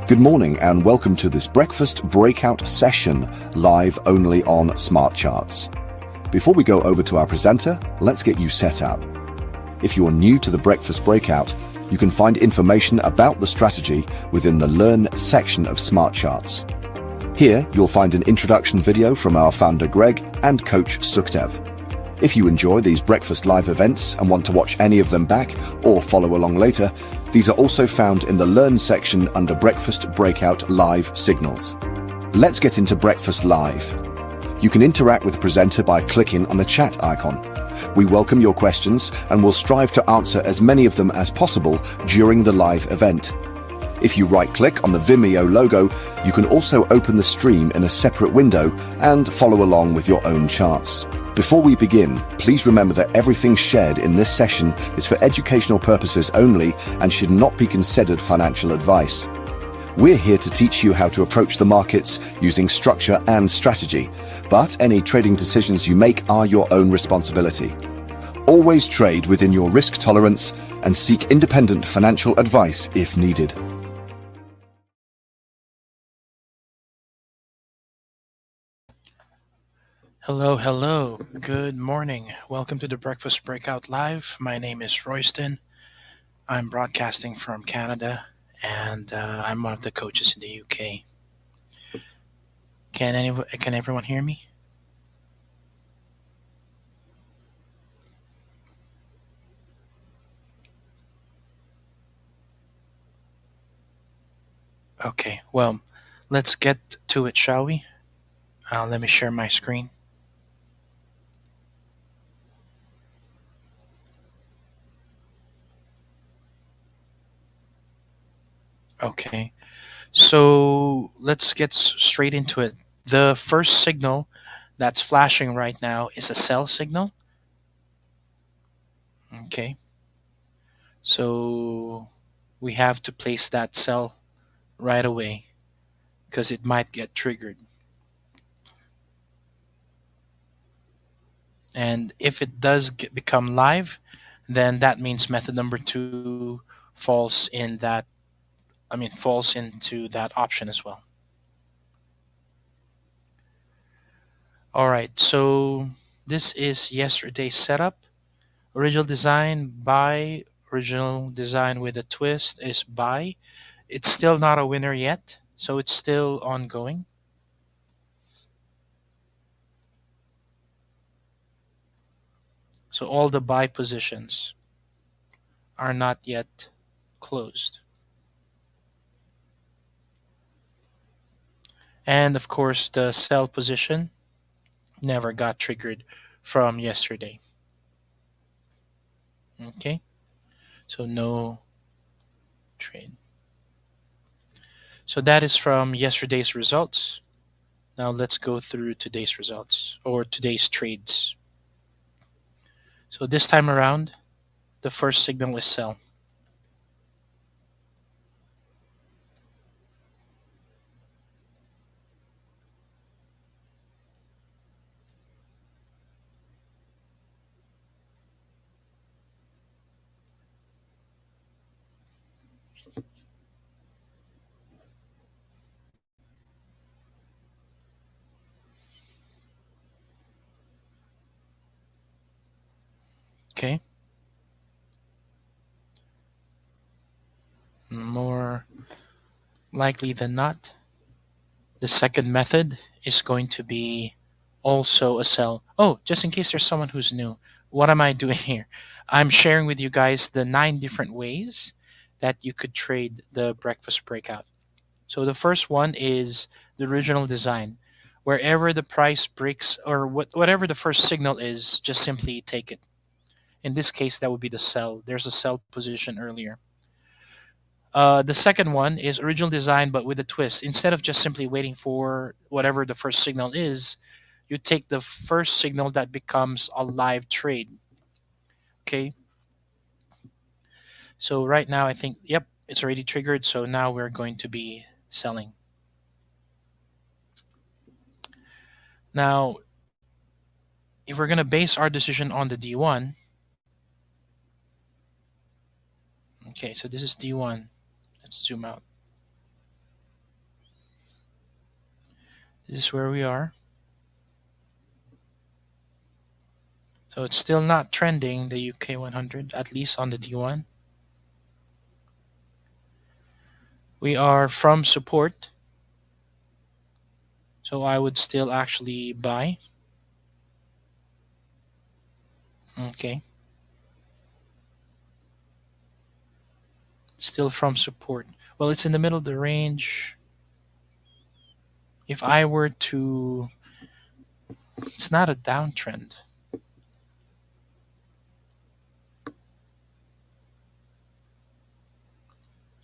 Good morning and welcome to this Breakfast Breakout session, live only on Smart Charts. Before we go over to our presenter, let's get you set up. If you are new to the Breakfast Breakout, you can find information about the strategy within the Learn section of Smart Charts. Here, you'll find an introduction video from our founder Greg and coach Sukhdev. If you enjoy these Breakfast Live events and want to watch any of them back or follow along later, these are also found in the Learn section under Breakfast Breakout Live Signals. Let's get into Breakfast Live. You can interact with the presenter by clicking on the chat icon. We welcome your questions and will strive to answer as many of them as possible during the live event. If you right-click on the Vimeo logo, you can also open the stream in a separate window and follow along with your own charts. Before we begin, please remember that everything shared in this session is for educational purposes only and should not be considered financial advice. We're here to teach you how to approach the markets using structure and strategy, but any trading decisions you make are your own responsibility. Always trade within your risk tolerance and seek independent financial advice if needed. Hello. Good morning. Welcome to the Breakfast Breakout Live. My name is Royston. I'm broadcasting from Canada, and I'm one of the coaches in the UK. Can everyone hear me? Okay, well, let's get to it, shall we? Let me share my screen. Okay, so let's get straight into it. The first signal that's flashing right now is a sell signal. Okay, so we have to place that sell right away because it might get triggered. And if it does become live, then that means method number 2 falls into that option as well. All right, so this is yesterday's setup. Original design buy, original design with a twist is buy. It's still not a winner yet, so it's still ongoing. So all the buy positions are not yet closed. And of course, the sell position never got triggered from yesterday. Okay, so no trade. So that is from yesterday's results. Now let's go through today's results or today's trades. So this time around, the first signal is sell. Okay. More likely than not, the second method is going to be also a sell. Oh, just in case there's someone who's new, what am I doing here? I'm sharing with you guys the 9 different ways that you could trade the breakfast breakout. So the first one is the original design. Wherever the price breaks or whatever the first signal is, just simply take it. In this case, that would be the sell. There's a sell position earlier. The second one is original design, but with a twist. Instead of just simply waiting for whatever the first signal is, you take the first signal that becomes a live trade. Okay. So right now, I think, yep, it's already triggered. So now we're going to be selling. Now, if we're going to base our decision on the D1, okay, so this is D1. Let's zoom out. This is where we are. So it's still not trending, the UK 100, at least on the D1. We are from support, so I would still actually buy. Okay. Still from support. Well, it's in the middle of the range. If I were to... It's not a downtrend.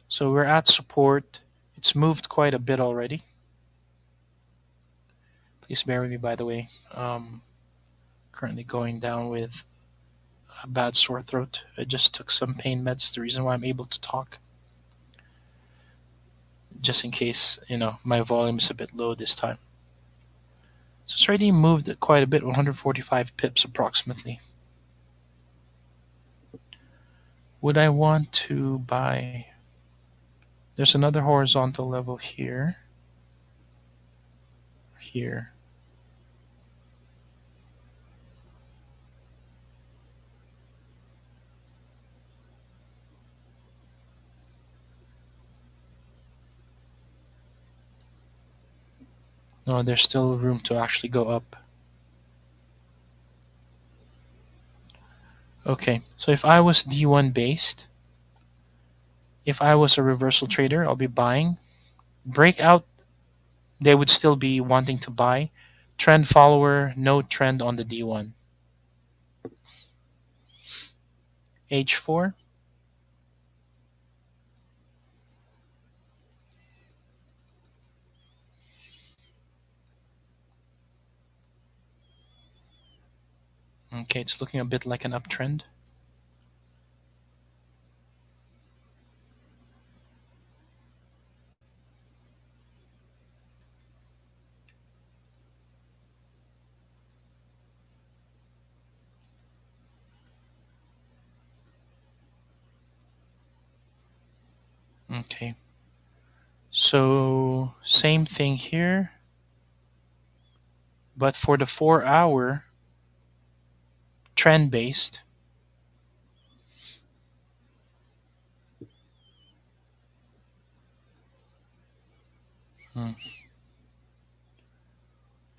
So we're at support. It's moved quite a bit already. Please bear with me, by the way. Currently going down with a bad sore throat. I just took some pain meds, the reason why I'm able to talk. Just in case, my volume is a bit low this time. So it's already moved quite a bit, 145 pips approximately. Would I want to buy? There's another horizontal level here. Here. No, there's still room to actually go up. Okay, so if I was D1 based, if I was a reversal trader, I'll be buying. Breakout, they would still be wanting to buy. Trend follower, no trend on the D1. H4. Okay, it's looking a bit like an uptrend. Okay. So same thing here. But for the 4-hour trend based, hmm,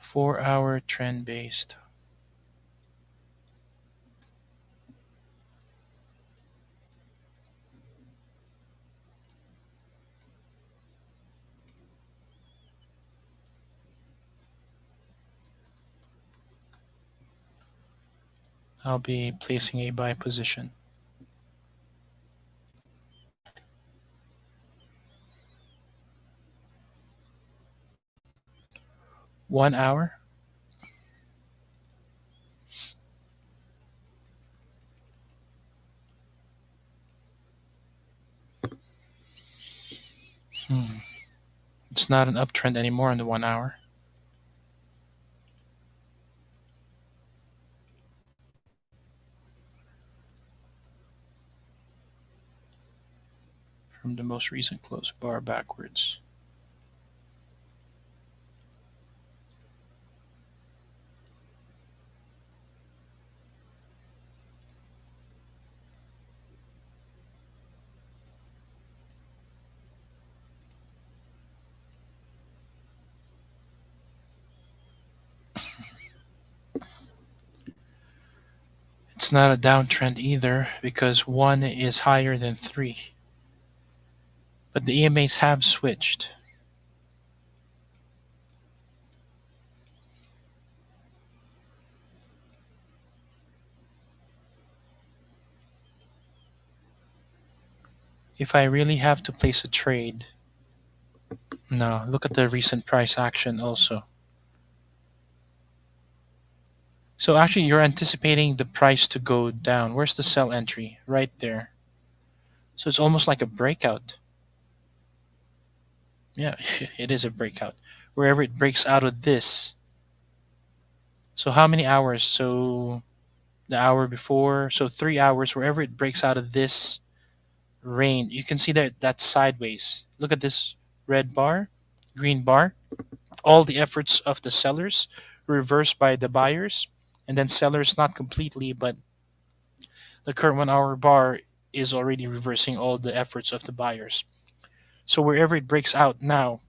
4-hour trend based. I'll be placing a buy position. One hour. It's not an uptrend anymore in the 1 hour. From the most recent close bar backwards. It's not a downtrend either because 1 is higher than 3. But the EMAs have switched. If I really have to place a trade, no, look at the recent price action also. So actually you're anticipating the price to go down. Where's the sell entry? Right there. So it's almost like a breakout. Yeah, it is a breakout. Wherever it breaks out of this. So how many hours? So the hour before, so 3 hours, wherever it breaks out of this range, you can see that that's sideways. Look at this red bar, green bar. all the efforts of the sellers reversed by the buyers, and then sellers not completely, but the current 1 hour bar is already reversing all the efforts of the buyers. So wherever it breaks out now,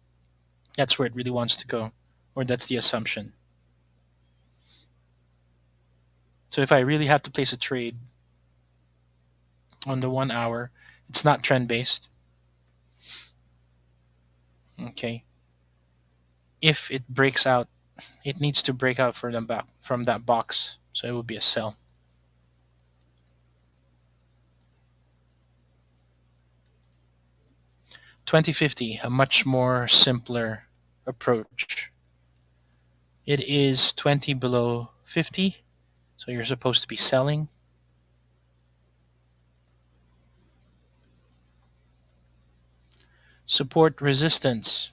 that's where it really wants to go, or that's the assumption. So if I really have to place a trade on the 1 hour, it's not trend based. Okay. If it breaks out, it needs to break out from that box. So it would be a sell. 2050, a much more simpler approach. It is 20 below 50, so you're supposed to be selling. Support resistance.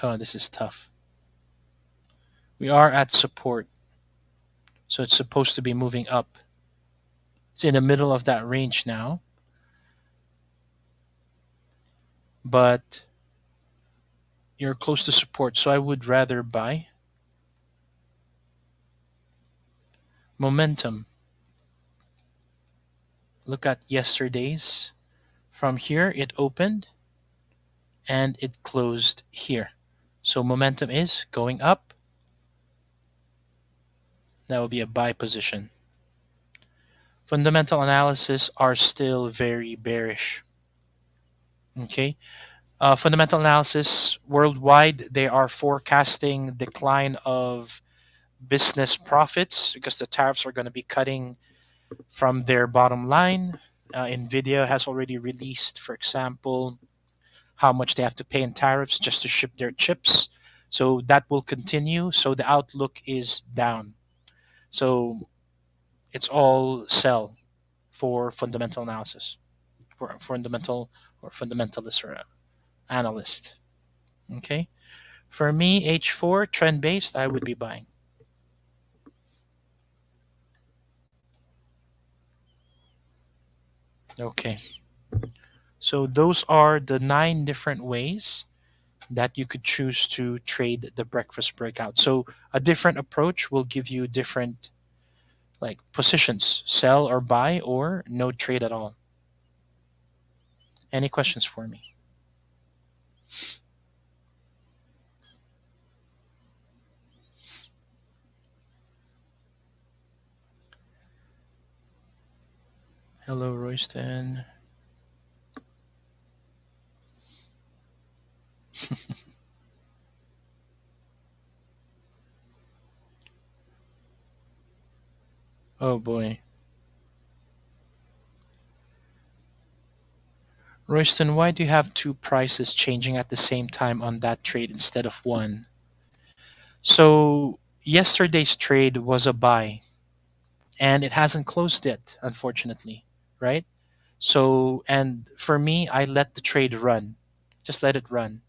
Oh, this is tough. We are at support, so it's supposed to be moving up. It's in the middle of that range now, but you're close to support, so I would rather buy. Momentum. Look at yesterday's. From here, it opened and it closed here. So momentum is going up. That would be a buy position. Fundamental analysis are still very bearish. Okay. Fundamental analysis worldwide, they are forecasting decline of business profits because the tariffs are going to be cutting from their bottom line. Nvidia has already released, for example, how much they have to pay in tariffs just to ship their chips. So that will continue. So the outlook is down. So it's all sell for fundamental analysis, for fundamental or fundamentalist or analyst. Okay. For me, H4 trend based, I would be buying. Okay. So those are the 9 different ways that you could choose to trade the breakfast breakout. So a different approach will give you different like positions, sell or buy or no trade at all. Any questions for me? Hello, Royston. Oh boy. Royston, why do you have 2 prices changing at the same time on that trade instead of one? So yesterday's trade was a buy and it hasn't closed yet, unfortunately, right? So, and for me, I let the trade run. Just let it run.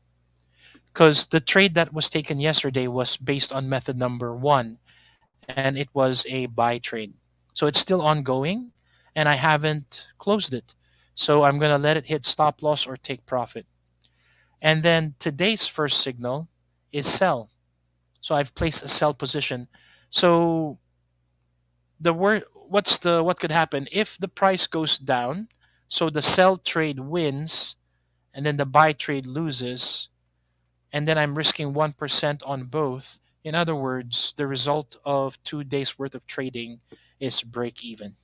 Because the trade that was taken yesterday was based on method number 1 and it was a buy trade. So it's still ongoing and I haven't closed it. So I'm going to let it hit stop loss or take profit. And then today's first signal is sell. So I've placed a sell position. So what could happen if the price goes down, so the sell trade wins and then the buy trade loses, and then I'm risking 1% on both. In other words, the result of 2 days worth of trading is break even.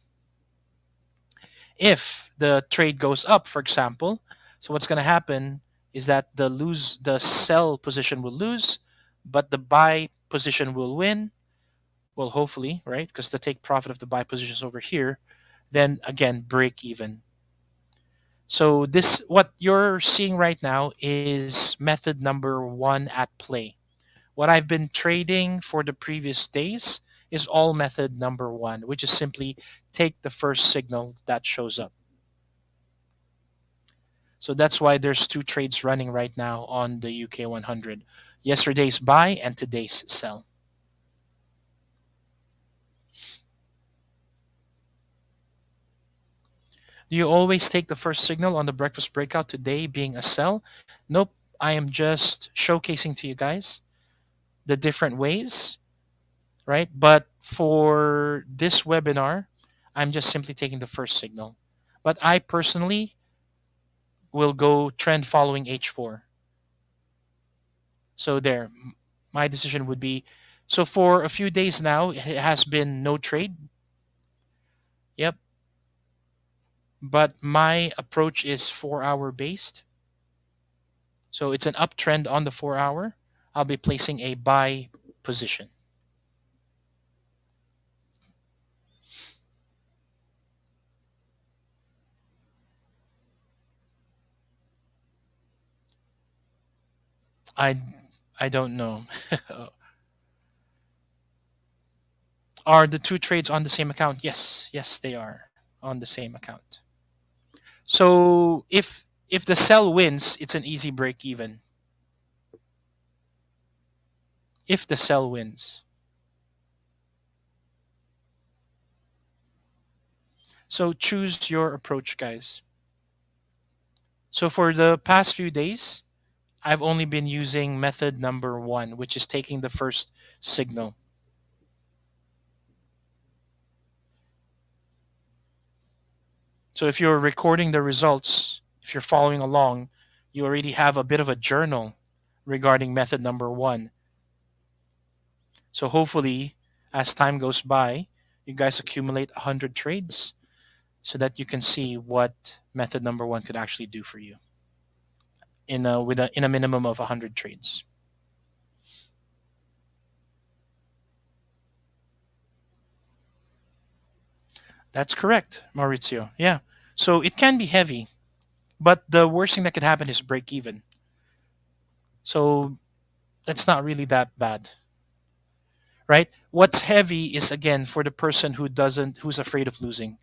If the trade goes up, for example, so what's going to happen is that the sell position will lose, but the buy position will win. Well, hopefully, right? Because the take profit of the buy positions over here, then again break even. So this what you're seeing right now is method number 1 at play. What I've been trading for the previous days is all method number 1, which is simply take the first signal that shows up. So that's why there's 2 trades running right now on the UK 100. Yesterday's buy and today's sell. Do you always take the first signal on the breakfast breakout, today being a sell? Nope. I am just showcasing to you guys the different ways, right? But for this webinar, I'm just simply taking the first signal. But I personally will go trend following H4. So there, my decision would be, so for a few days now, it has been no trade. Yep. But my approach is 4 hour based. So it's an uptrend on the 4 hour. I'll be placing a buy position. I I don't know. Are the two trades on the same account? Yes, yes, they are on the same account. So if the sell wins, it's an easy break even. If the sell wins. So choose your approach, guys. So for the past few days, I've only been using method number 1, which is taking the first signal. So if you're recording the results, if you're following along, you already have a bit of a journal regarding method number 1. So hopefully, as time goes by, you guys accumulate 100 trades so that you can see what method number 1 could actually do for you in a minimum of 100 trades. That's correct, Maurizio. Yeah. So it can be heavy, but the worst thing that could happen is break even. So that's not really that bad, right? What's heavy is again for the person who's afraid of losing,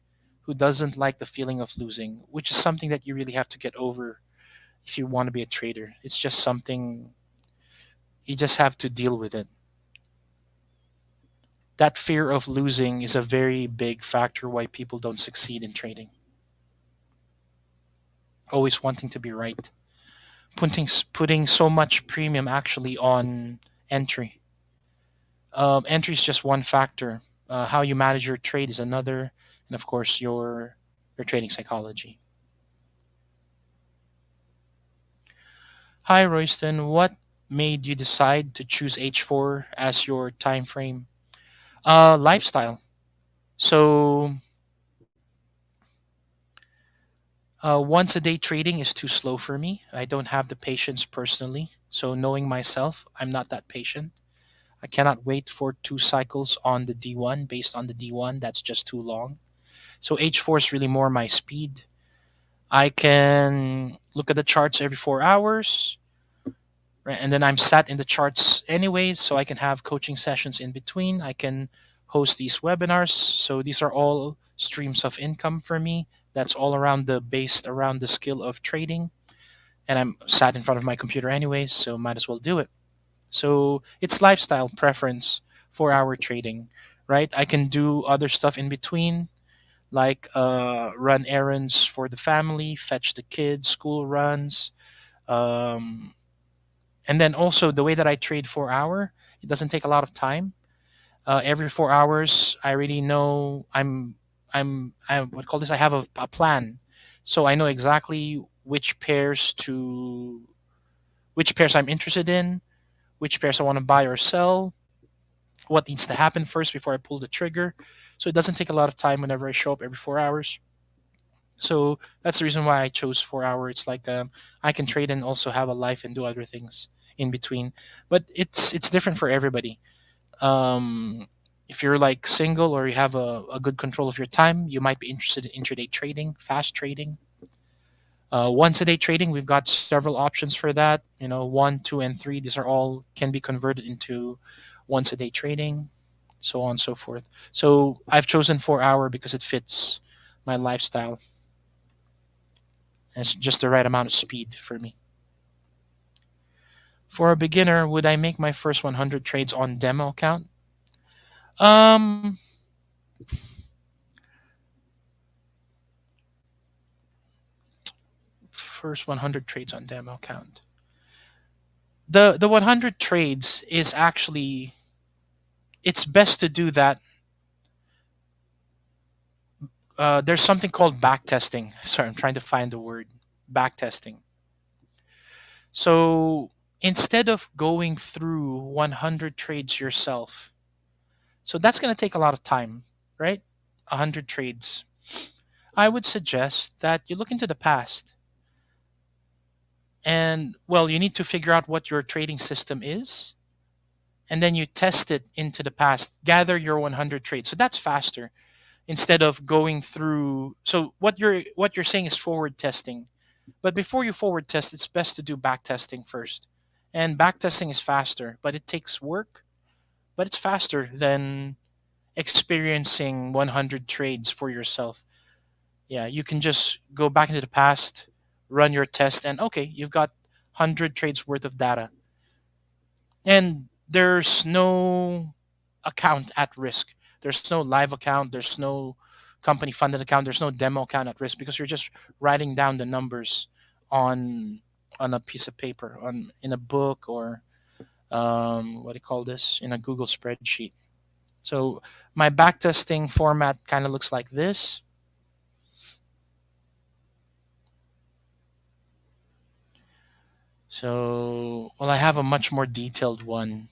who doesn't like the feeling of losing, which is something that you really have to get over if you want to be a trader. It's just something you just have to deal with it. That fear of losing is a very big factor why people don't succeed in trading. Always wanting to be right. Putting so much premium actually on entry. Entry is just one factor. How you manage your trade is another, and of course your trading psychology. Hi Royston, what made you decide to choose H4 as your time frame? Lifestyle. So once a day trading is too slow for me. I don't have the patience personally. So knowing myself, I'm not that patient. I cannot wait for 2 cycles on the D1 based on the D1. That's just too long. So H4 is really more my speed. I can look at the charts every 4 hours, right? And then I'm sat in the charts anyways, so I can have coaching sessions in between. I can host these webinars. So these are all streams of income for me. That's all around based around the skill of trading. And I'm sat in front of my computer anyways, so might as well do it. So it's lifestyle preference for our trading, right? I can do other stuff in between, like run errands for the family, fetch the kids, school runs, um, and then also the way that I trade 4 hour, it doesn't take a lot of time. Every 4 hours, I already know I what call this? I have a plan, so I know exactly which pairs I'm interested in, which pairs I want to buy or sell, what needs to happen first before I pull the trigger. So it doesn't take a lot of time whenever I show up every 4 hours. So that's the reason why I chose 4 hour. It's like I can trade and also have a life and do other things in between. But it's different for everybody. If you're like single or you have a good control of your time, you might be interested in intraday trading, fast trading. Once a day trading, we've got several options for that. 1, 2, and 3. These are all can be converted into once a day trading, so on and so forth. So I've chosen 4 hour because it fits my lifestyle. And it's just the right amount of speed for me. For a beginner, would I make my first 100 trades on demo account? Um, First 100 trades on demo account. The 100 trades is actually, it's best to do that. There's something called back testing. Sorry, I'm trying to find the word. Back testing. So instead of going through 100 trades yourself, so that's going to take a lot of time, right? 100 trades. I would suggest that you look into the past. And, well, you need to figure out what your trading system is. And then you test it into the past, gather your 100 trades. So that's faster instead of going through. So what you're saying is forward testing. But before you forward test, it's best to do back testing first. And back testing is faster, but it takes work, but it's faster than experiencing 100 trades for yourself. Yeah, you can just go back into the past, run your test, and okay, you've got 100 trades worth of data. And there's no account at risk. There's no live account, there's no company funded account, there's no demo account at risk because you're just writing down the numbers on a piece of paper, on in a book, or what do you call this, in a Google spreadsheet. So my backtesting format kind of looks like this. So, well, I have a much more detailed one.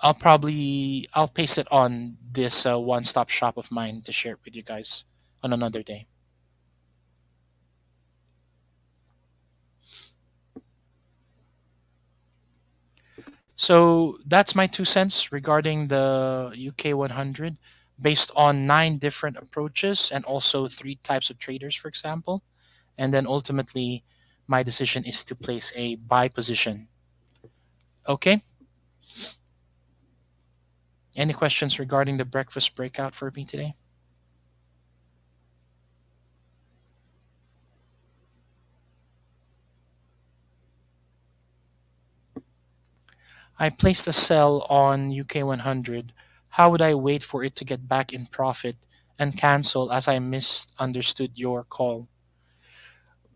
I'll paste it on this one-stop shop of mine to share it with you guys on another day. So that's my 2 cents regarding the UK 100, based on 9 different approaches and also 3 types of traders, for example. And then ultimately, my decision is to place a buy position. Okay. Any questions regarding the breakfast breakout for me today? I placed a sell on UK 100. How would I wait for it to get back in profit and cancel as I misunderstood your call?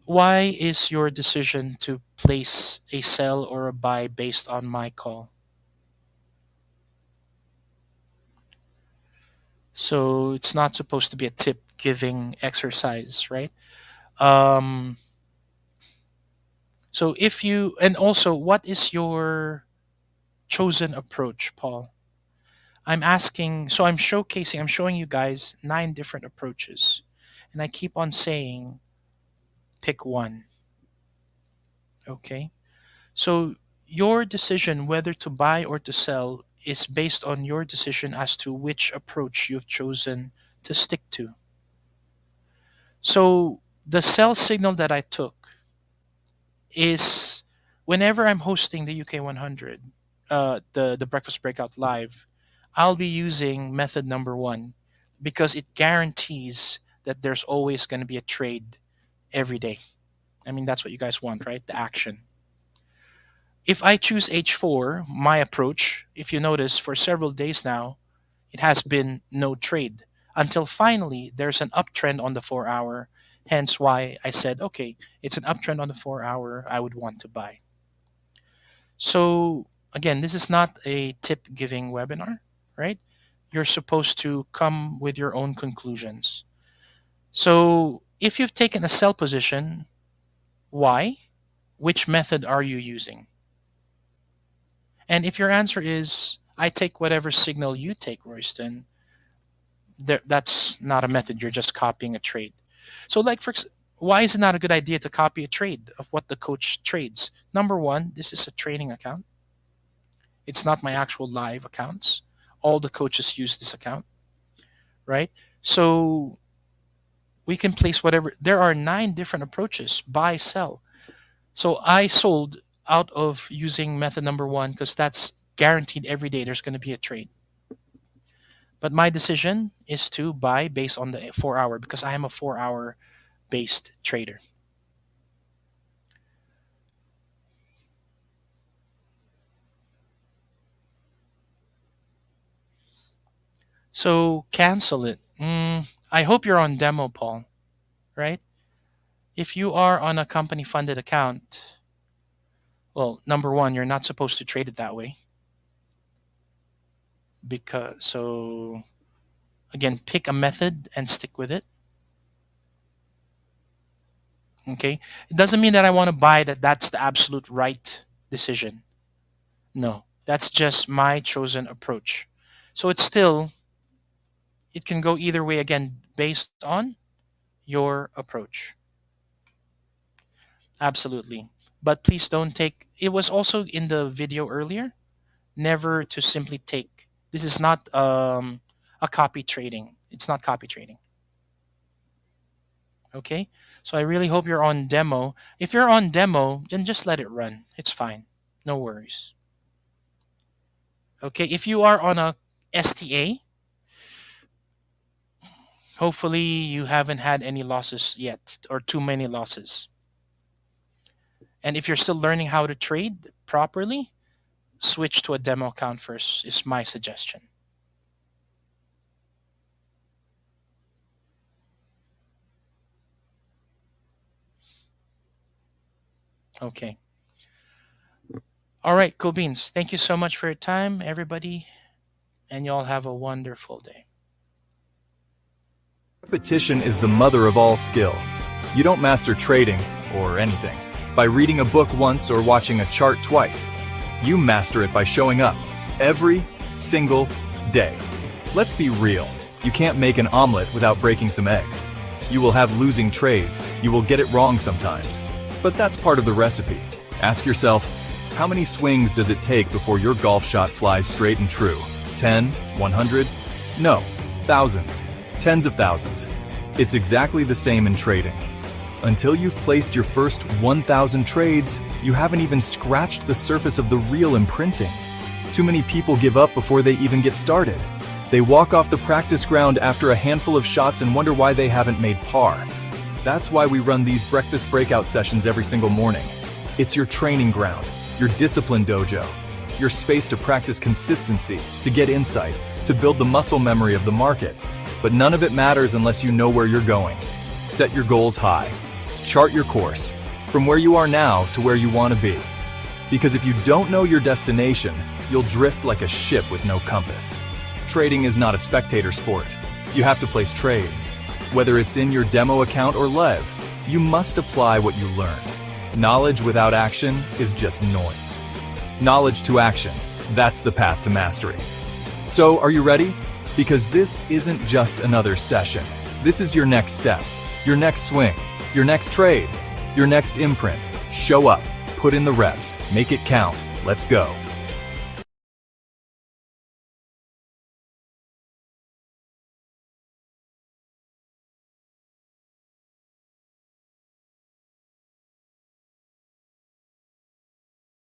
Why is your decision to place a sell or a buy based on my call? So it's not supposed to be a tip giving exercise, right? Um, so if you, and also, what is your chosen approach, Paul? I'm asking, so I'm showing you guys 9 different approaches. And I keep on saying, pick one. Okay. So your decision whether to buy or to sell is based on your decision as to which approach you've chosen to stick to. So the sell signal that I took is whenever I'm hosting the UK 100, the Breakfast Breakout Live, I'll be using method number one because it guarantees that there's always going to be a trade every day. I mean, that's what you guys want, right? The action. If I choose H4, my approach, if you notice, for several days now, it has been no trade until finally there's an uptrend on the 4 hour. Hence why I said, okay, it's an uptrend on the 4 hour. I would want to buy. So, again, this is not a tip giving webinar, right? You're supposed to come with your own conclusions. So, if you've taken a sell position, why? Which method are you using? And if your answer is, I take whatever signal you take, Royston, that's not a method. You're just copying a trade. So, like, why is it not a good idea to copy a trade of what the coach trades? Number one, this is a training account. It's not my actual live accounts. All the coaches use this account, right? So we can place whatever. There are 9 different approaches: buy, sell. So I sold out of using method number one because that's guaranteed every day there's going to be a trade. But my decision is to buy based on the 4 hour because I am a 4 hour based trader. So cancel it. I hope you're on demo, Paul, right? If you are on a company funded account, Well, number one, you're not supposed to trade it that way. Again, pick a method and stick with it. Okay? It doesn't mean that I want to buy that's the absolute right decision. No, that's just my chosen approach. So it can go either way, again, based on your approach. Absolutely. But please don't take, it was also in the video earlier, never to simply take. This is not a copy trading. It's not copy trading. Okay? So I really hope you're on demo. If you're on demo, then just let it run. It's fine. No worries. Okay, if you are on a STA, hopefully you haven't had any losses yet or too many losses. And if you're still learning how to trade properly, switch to a demo account first is my suggestion. Okay. All right, cool beans. Thank you so much for your time, everybody. And y'all have a wonderful day. Repetition is the mother of all skill. You don't master trading, or anything, by reading a book once or watching a chart twice. You master it by showing up every single day. Let's be real. You can't make an omelet without breaking some eggs. You will have losing trades. You will get it wrong sometimes. But that's part of the recipe. Ask yourself, how many swings does it take before your golf shot flies straight and true? 10? 100? No, thousands. Tens of thousands. It's exactly the same in trading. Until you've placed your first 1,000 trades, you haven't even scratched the surface of the real imprinting. Too many people give up before they even get started. They walk off the practice ground after a handful of shots and wonder why they haven't made par. That's why we run these breakfast breakout sessions every single morning. It's your training ground, your discipline dojo, your space to practice consistency, to get insight, to build the muscle memory of the market. But none of it matters unless you know where you're going. Set your goals high. Chart your course, from where you are now to where you want to be. Because if you don't know your destination, you'll drift like a ship with no compass. Trading is not a spectator sport. You have to place trades. Whether it's in your demo account or live, you must apply what you learn. Knowledge without action is just noise. Knowledge to action, that's the path to mastery. So, are you ready? Because this isn't just another session. This is your next step, your next swing, your next trade, your next imprint. Show up, put in the reps, make it count. Let's go.